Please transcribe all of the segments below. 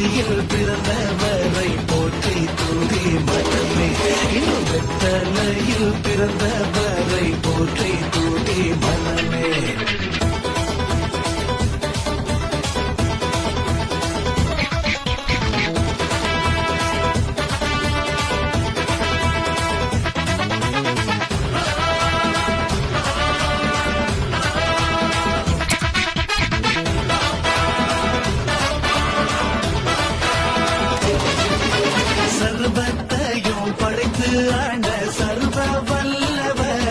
வெத்தலையில் பிறந்தவரை போற்றி தூதி மனமே இன்னும் வெத்தலையில் பிறந்தவரை போற்றி தூதி மனமே சர்வத்தையும் படைத்து ஆண்ட சர்வ வல்லவர்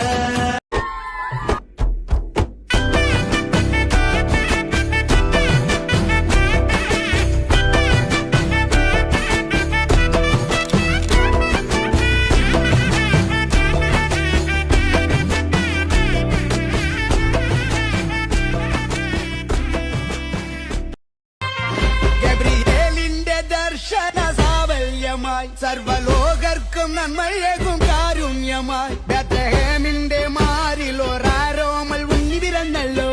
സർവലോകർക്കും നന്മയേകും കാരുണ്യമായി ബേത്ലഹേമിന്റെ മാറിൽ ഒരാരോമൽ ഉണ്ണി പിറന്നല്ലോ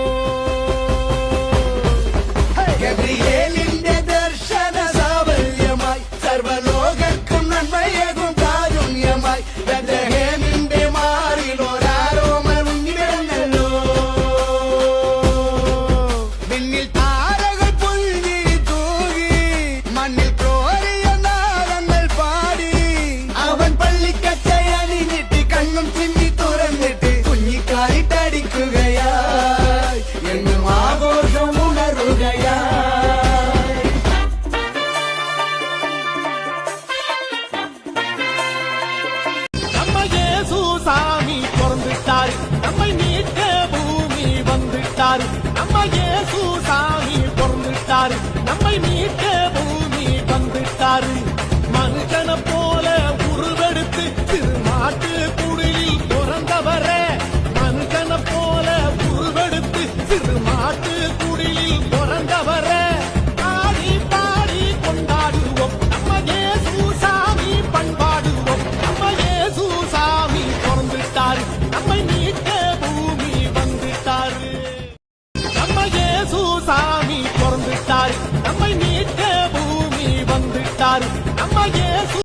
ഗബ്രിയേലിന്റെ ദർശന സാവല്യമായി സർവലോകർക്കും നന്മയേകും കാരുണ്യമായി ബേത്ലഹേമിന്റെ മാറിൽ ഒരാരോമൽ ഉണ്ണി പിറന്നല്ലോ വിണ്ണിൽ താരകൾ പുൽവിരി തൂകി മണ്ണിൽ நம்மை மீட்க பூமி வந்துட்டாரு நம்ம இயேசு சாமி பிறந்துட்டாரு நம்மை மீட்க பூமி வந்துட்டாரு மனுஷனை போல உருவெடுத்து திருமாட்டு குடிலில் பிறந்தவரே மனுஷனை போல உருவெடுத்து திருமாட்டு குடிலில் பிறந்தவரே ஆடி பாடி கொண்டாடுவோம் நம்ம இயேசு சாமி பண்பாடுவோம் நம்ம இயேசு சாமி பிறந்துட்டாரு நம்மை மீட்க பூமி வந்துட்டாரு நம்ம இயேசு சாமி பிறந்துட்டாரு நம்மை மீட்க பூமி வந்துட்டாரு நம்ம இயேசு